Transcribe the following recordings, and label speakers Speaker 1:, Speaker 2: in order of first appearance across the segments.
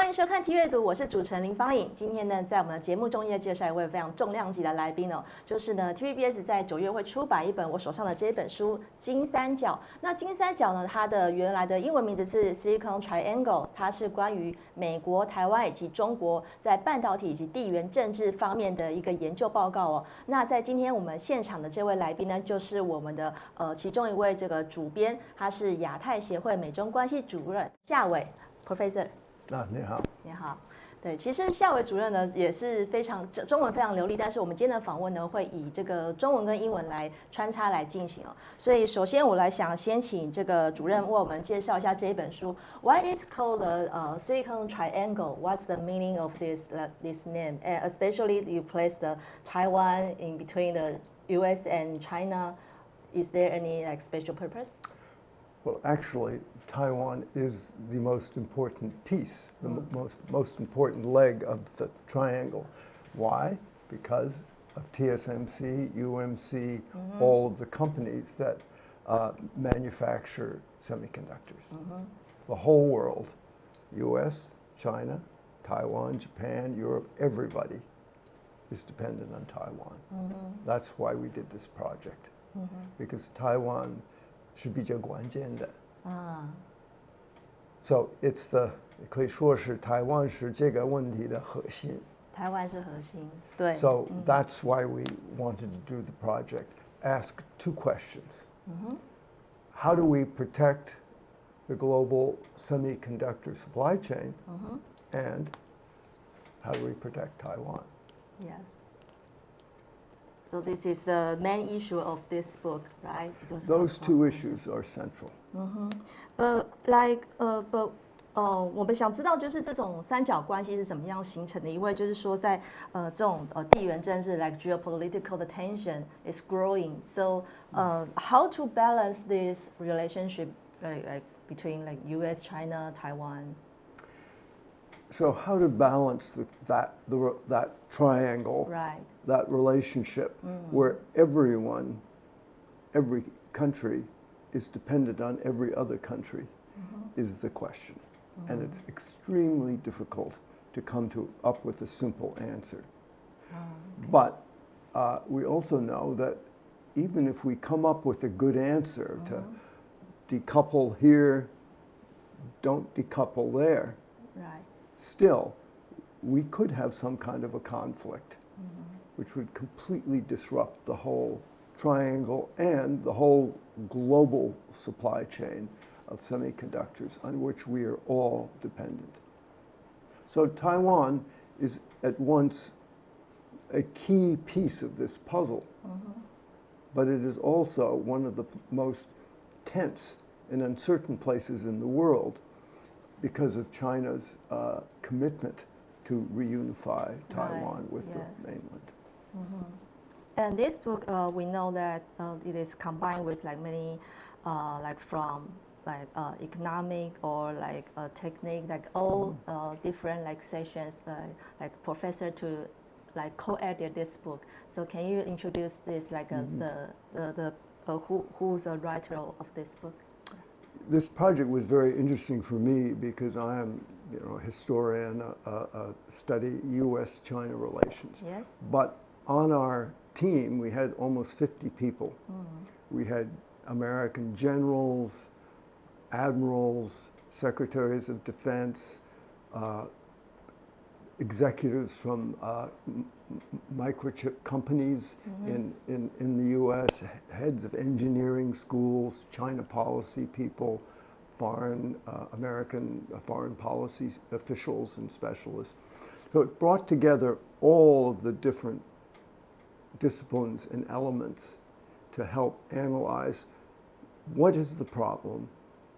Speaker 1: 迎收看 T 阅读，我是主持人林芳颖。今天呢，在我们的节目中要介绍一位非常重量级的来宾哦，就是呢 Tvbs 在9月会出版一本我手上的这本书《金三角》。那金三角呢，它的原来的英文名字是 Silicon Triangle， 它是关于美国、台湾以及中国在半导体以及地缘政治方面的一个研究报告哦。那在今天我们现场的这位来宾呢，就是我们的其中一位这个主编，他是亚太协会美中关系主任夏伟 Professor。
Speaker 2: 你好，
Speaker 1: 你好。对，其实夏伟主任呢也是非常中文非常流利，但是我们今天的访问呢会以这个中文跟英文来穿插来进行哦。所以首先我来想先请这个主任为我们介绍一下这一本书。Why is called the Silicon Triangle? What's the meaning of this name? And especially you place the Taiwan in between the U.S. and China. Is there any special purpose?
Speaker 2: Well, actually, Taiwan is the most important piece, the most important leg of the triangle. Why? Because of TSMC, UMC, all of the companies that manufacture semiconductors. The whole world, US, China, Taiwan, Japan, Europe, everybody is dependent on Taiwan. That's why we did this project, because Taiwan是比较关键的。So it's 可以说是台湾是这个问题的核心。
Speaker 1: 台湾是核心，对。
Speaker 2: So that's why we wanted to do the project. Ask two questions. How do we protect the global semiconductor supply chain? And how do we protect Taiwan?
Speaker 1: Yes. So this is the main issue of this book, right?
Speaker 2: Those two issues are central.
Speaker 1: But 我们想知道就是这种三角关系是怎么样形成的？因为就是说在这种地缘政治 like geopolitical the tension is growing. So how to balance this relationship like between like U.S., China, Taiwan?
Speaker 2: So how to balance that triangle,
Speaker 1: right.
Speaker 2: that relationship where every country is dependent on every other country is the question. And it's extremely difficult to come up with a simple answer. Okay. But we also know that even if we come up with a good answer to decouple here, don't decouple there,
Speaker 1: right.
Speaker 2: Still, we could have some kind of a conflict, which would completely disrupt the whole triangle and the whole global supply chain of semiconductors on which we are all dependent. So Taiwan is at once a key piece of this puzzle, but it is also one of the most tense and uncertain places in the world because of China's commitment to reunify Taiwan with the mainland.
Speaker 1: And this book, we know that it is combined with like many, like from like economic or like technique, like all different like sessions, like professor to like co-edit this book. So can you introduce this like who's the writer of this book?
Speaker 2: This project was very interesting for me because I am, a historian, study U.S.-China relations.
Speaker 1: Yes.
Speaker 2: But on our team, we had almost 50 people. We had American generals, admirals, secretaries of defense, executives from microchip companies in the U.S., heads of engineering schools, China policy people, American foreign policy officials and specialists. So it brought together all of the different disciplines and elements to help analyze what is the problem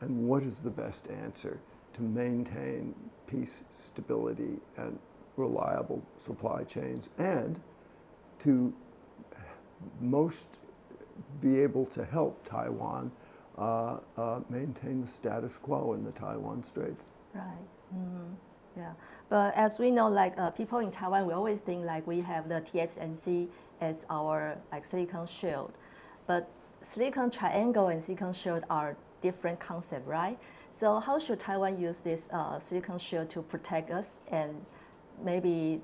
Speaker 2: and what is the best answer to maintain peace, stability, and reliable supply chains, and to most be able to help Taiwan maintain the status quo in the Taiwan Straits.
Speaker 1: Right. Yeah. But as we know, like people in Taiwan, we always think like we have the TSMC as our like silicon shield, but silicon triangle and silicon shield are different concepts, right? So how should Taiwan use this silicon shield to protect us? And maybe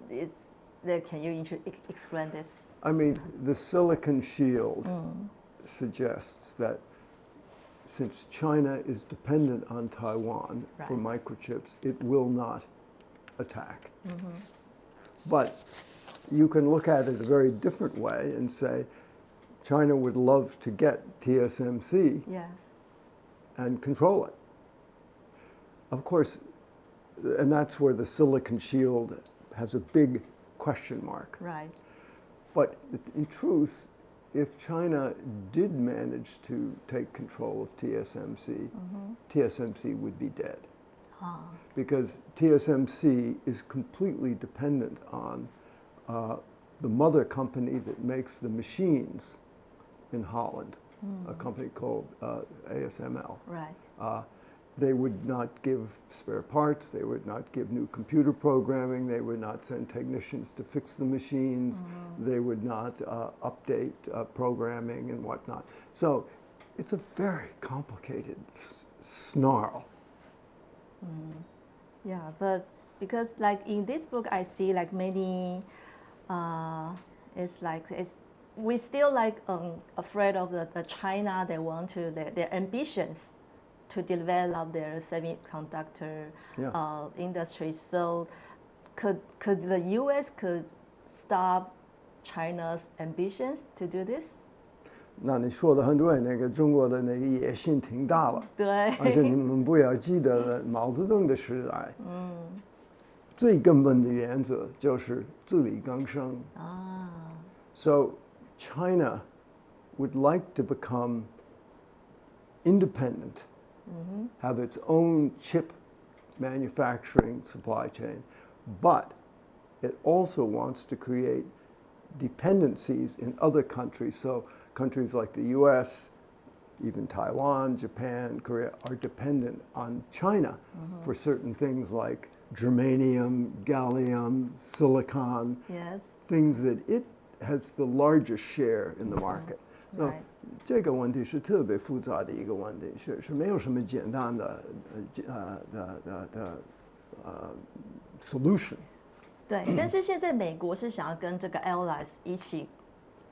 Speaker 1: can you explain this?
Speaker 2: I mean, the silicon shield suggests that since China is dependent on Taiwan for microchips, it will not attack. But you can look at it a very different way and say, China would love to get TSMC and control it. Of course, and that's where the silicon shield has a big question mark.
Speaker 1: Right.
Speaker 2: But in truth, if China did manage to take control of TSMC, TSMC would be dead. Because TSMC is completely dependent on the mother company that makes the machines in Holland, a company called ASML.
Speaker 1: Right.
Speaker 2: They would not give spare parts, they would not give new computer programming, they would not send technicians to fix the machines, they would not update programming and whatnot. So it's a very complicated snarl.
Speaker 1: Yeah, but because like in this book I see like many, we still like afraid of the China, they want to, their ambitions to develop their semiconductor industry. So could the U.S. could stop China's ambitions to do this?
Speaker 2: 那你说的很对，那个中国的那个野心挺大了，
Speaker 1: 对，
Speaker 2: 而且你们不要记得了，毛泽东的时代，最根本的原则就是自力更生。So China would like to become independent, have its own chip manufacturing supply chain, but it also wants to create dependencies in other countries. So countries like the US, even Taiwan, Japan, Korea, are dependent on China for certain things like germanium, gallium, silicon, things that it has the largest share in the market. So 这个问题是特别复杂的一个问题，是没有什么简单的solution。
Speaker 1: 对，但是现在美国是想要跟这个 allies 一起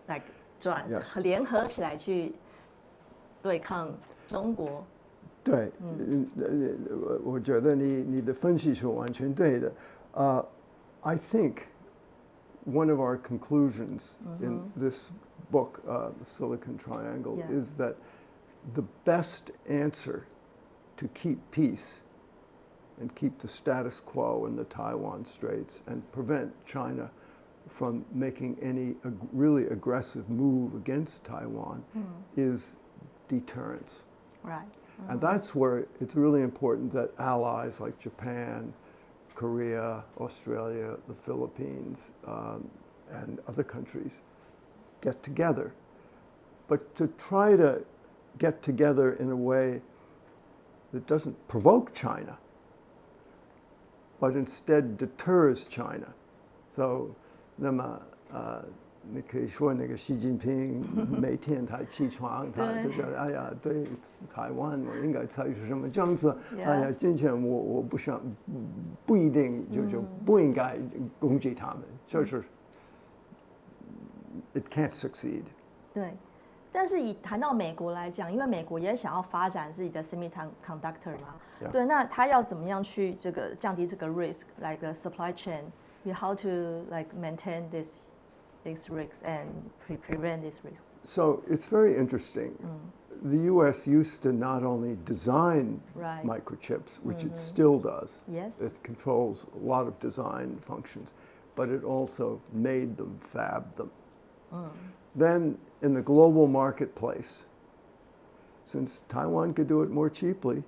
Speaker 1: 来联合起来去对抗中国。
Speaker 2: 对，我觉得你的分析是完全对的。I think one of our conclusions in this book, The Silicon Triangle, is that the best answer to keep peace and keep the status quo in the Taiwan Straits and prevent China from making any really aggressive move against Taiwan is deterrence.
Speaker 1: Right.
Speaker 2: And that's where it's really important that allies like Japan, Korea, Australia, the Philippines, and other countries get together. But to try to get together in a way that doesn't provoke China, but instead deters China. So, 那么你可以说那个习近平每天他起床，他就说哎呀，对台湾我应该采取什么政策？哎呀，今天我不想不一定就不应该攻击他们，就是 it can't succeed。
Speaker 1: 对。但是以谈到美国来讲，因为美国也想要发展自己的 semiconductor 嘛，对，那他要怎么样去这个降低这个 risk，like the supply chain，you how to like maintain these risks and prevent this risk?
Speaker 2: So it's very interesting. The U.S. used to not only design microchips, which it still does.
Speaker 1: Yes.
Speaker 2: It controls a lot of design functions, but it also made them, fabbed them. Then in the global marketplace, since Taiwan could do it more cheaply,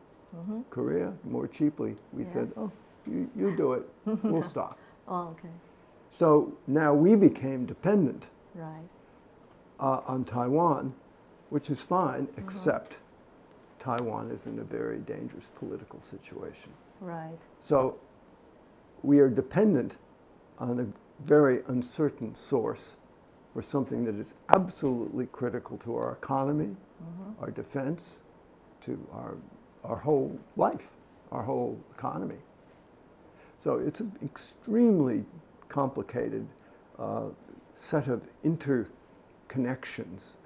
Speaker 2: Korea more cheaply, we said, oh, you do it, we'll stop.
Speaker 1: Oh, okay.
Speaker 2: So now we became dependent on Taiwan, which is fine, except Taiwan is in a very dangerous political situation.
Speaker 1: Right.
Speaker 2: So we are dependent on a very uncertain source for something that is absolutely critical to our economy, our defense, to our our whole life, our whole economy. So it's an extremely complicated set of interconnections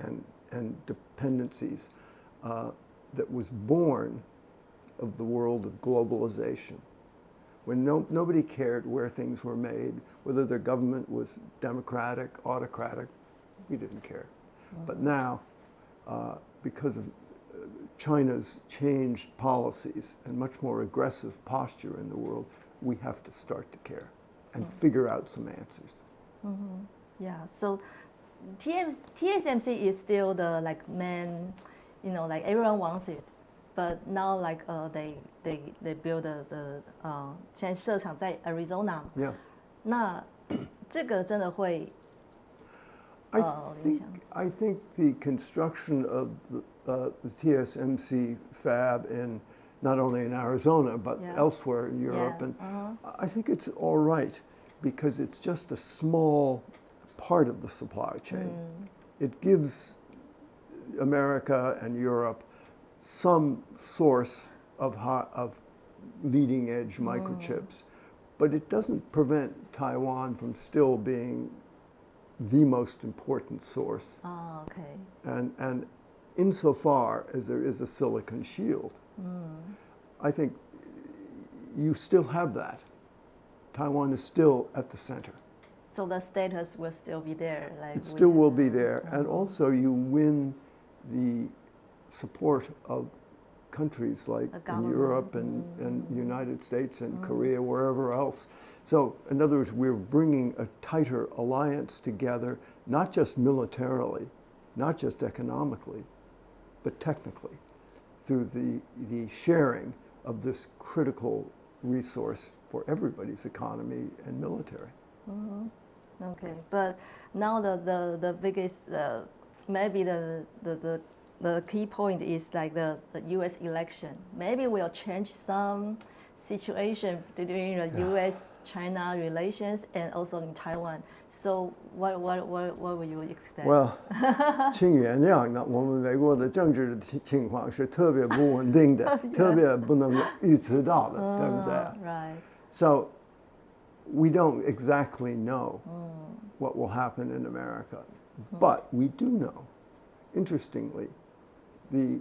Speaker 2: and dependencies that was born of the world of globalization, when nobody cared where things were made, whether their government was democratic, autocratic, we didn't care. But now, because of China's changed policies and much more aggressive posture in the world, we have to start to care and figure out some answers.
Speaker 1: Yeah, so TSMC is still the main, like everyone wants it, but now they build the 现在设厂在 Arizona.
Speaker 2: Yeah.
Speaker 1: 那这个真的会
Speaker 2: I think the construction of the TSMC fab in not only in Arizona but elsewhere in Europe, and I think it's all right because it's just a small part of the supply chain. It gives America and Europe some source of leading edge microchips, but it doesn't prevent Taiwan from still being the most important source.
Speaker 1: Oh, okay.
Speaker 2: And insofar as there is a silicon shield, I think you still have that. Taiwan is still at the center.
Speaker 1: So the status will still be there.
Speaker 2: It still will be there. And also you win the support of countries like in Europe and United States and Korea, wherever else. So in other words, we're bringing a tighter alliance together, not just militarily, not just economically, but technically, through the sharing of this critical resource for everybody's economy and military.
Speaker 1: Okay, but now the biggest, maybe the key point is like the U.S. election. Maybe we'll change some situation between the U.S.-China relations and also in Taiwan. So what will you expect?
Speaker 2: Well, 请原谅，那我们美国的政治情况是特别不稳定的，特别不能预测到的，对不对？
Speaker 1: Right.
Speaker 2: So we don't exactly know what will happen in America, but we do know, interestingly, the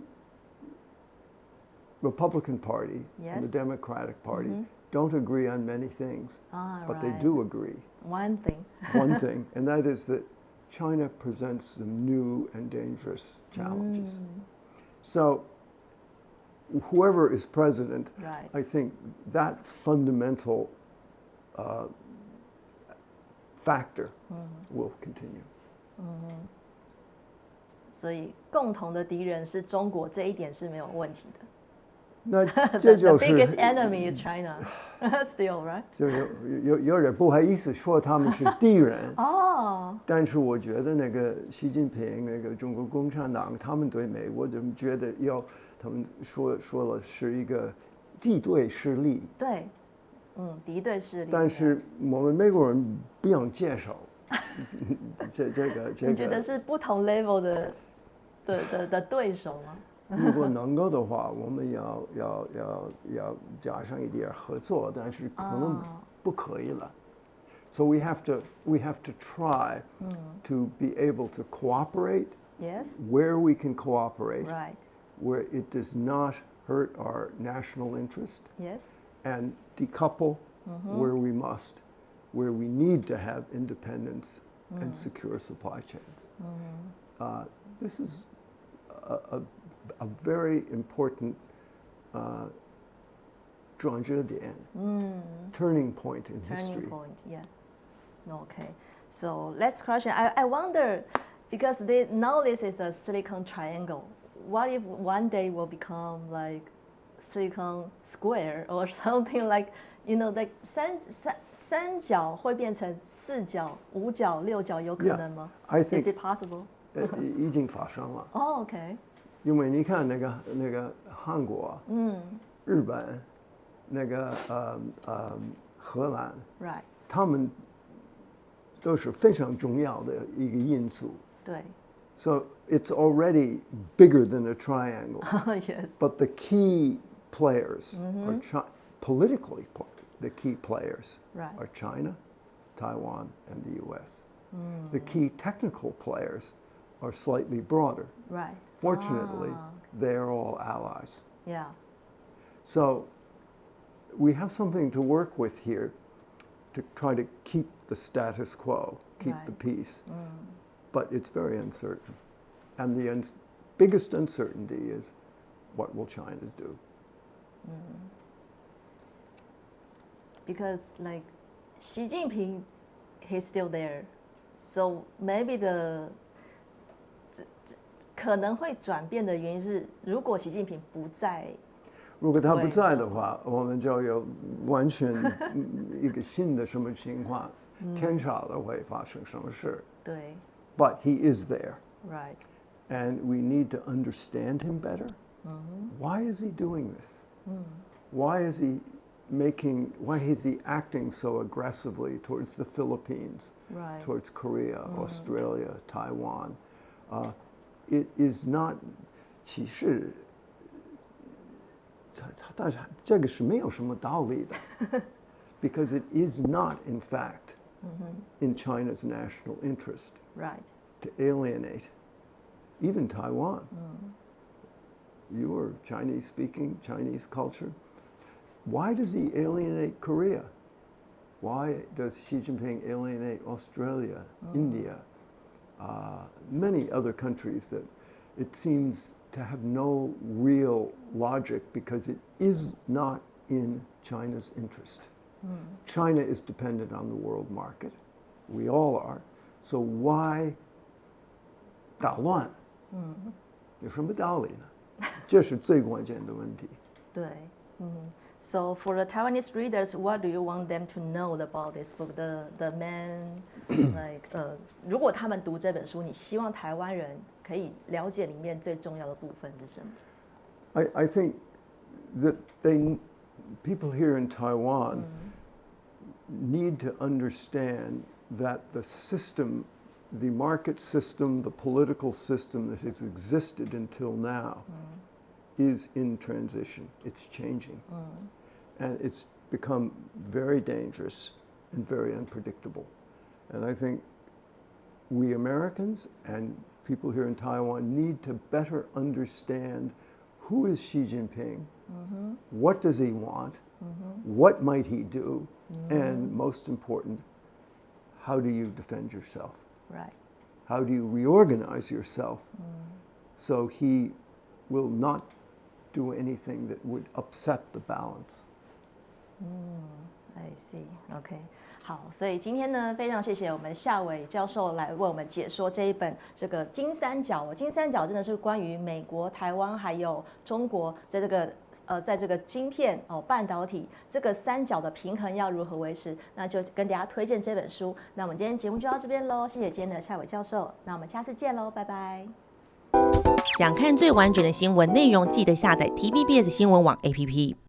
Speaker 2: Republican Party and the Democratic Party don't agree on many things, but they do agree.
Speaker 1: One thing.
Speaker 2: One thing, and that is that China presents some new and dangerous challenges. So whoever is president, I think that fundamental factor will continue.
Speaker 1: 所以共同的敌人是中国，这一点是没有问题的。
Speaker 2: 那这就
Speaker 1: The
Speaker 2: 是
Speaker 1: biggest enemy is China, still, right?
Speaker 2: 就是有点不好意思说他们是敌人。
Speaker 1: 哦。
Speaker 2: 但是我觉得那个习近平那个中国共产党，他们对美国就觉得他们说了是一个敌对势力。
Speaker 1: 对，敌对势力。
Speaker 2: 但是我们美国人不用接受这个。
Speaker 1: 你觉得是不同 level 的对手吗？
Speaker 2: 如果能够的话，我们要加上一点合作，但是可能不可以了。So we have to try to be able to cooperate.
Speaker 1: Yes.
Speaker 2: Where we can cooperate.
Speaker 1: Right.
Speaker 2: Where it does not hurt our national interest.
Speaker 1: Yes.
Speaker 2: And decouple where we must, where we need to have independence and secure supply chains. This is a very important turning point in history.
Speaker 1: Turning point, yeah. Okay. So last question. I wonder, because now this is a silicon triangle. What if one day will become like silicon square or something like, like 三角会变成四角、五角、六角，有可能吗？
Speaker 2: I think
Speaker 1: Is it possible?
Speaker 2: 已经发生了。
Speaker 1: Oh, okay.
Speaker 2: 因为你看那个韩国，日本，那个荷兰，
Speaker 1: Right.
Speaker 2: 他们都是非常重要的一个因素。
Speaker 1: 对。
Speaker 2: So it's already bigger than a triangle.
Speaker 1: Yes.
Speaker 2: But the key players are politically, the key players are China, Taiwan, and the U.S. The key technical players are slightly broader. Fortunately, they're all allies. So we have something to work with here to try to keep the status quo, keep the peace. But it's very uncertain. And the biggest uncertainty is, what will China do?
Speaker 1: Because like Xi Jinping, he's still there. So maybe 可能会转变的原因是，如果习近平不在，
Speaker 2: 如果他不在的话，我们就有完全一个新的什么情况，天晓得会发生什么事。
Speaker 1: 对。
Speaker 2: But he is there.
Speaker 1: Right.
Speaker 2: And we need to understand him better. Why is he doing this? Why is he acting so aggressively towards the Philippines, towards Korea, Australia, Taiwan? It is not, 其实这个是没有什么道理的 because it is not, in fact, in China's national interest to alienate even Taiwan. You are Chinese-speaking, Chinese culture. Why does he alienate Korea? Why does Xi Jinping alienate Australia, India, many other countries that it seems to have no real logic because it is not in China's interest. China is dependent on the world market. We all are. So why 打乱？有什么道理呢？这是最关键的问题。
Speaker 1: 对，So for the Taiwanese readers, what do you want them to know about this book? The main, like, 如果他们读这本书，你希望台湾人可以了解里面最重要的部分是什么
Speaker 2: I think that people here in Taiwan need to understand that the system, the market system, the political system that has existed until now is in transition. It's changing. And it's become very dangerous and very unpredictable. And I think we Americans and people here in Taiwan need to better understand who is Xi Jinping, what does he want, what might he do, and most important, how do you defend yourself?
Speaker 1: Right.
Speaker 2: How do you reorganize yourself so he will not do anything that would upset the balance?
Speaker 1: I see. OK. 好，所以今天呢，非常谢谢我们夏伟教授来为我们解说这一本这个金三角。金三角真的是关于美国、台湾还有中国在这个晶片半导体这个三角的平衡要如何维持，那就跟大家推荐这本书。那我们今天节目就到这边喽，谢谢今天的夏伟教授，那我们下次见喽，拜拜。
Speaker 3: 想看最完整的新闻内容，记得下载 Tvbs 新闻网 APP。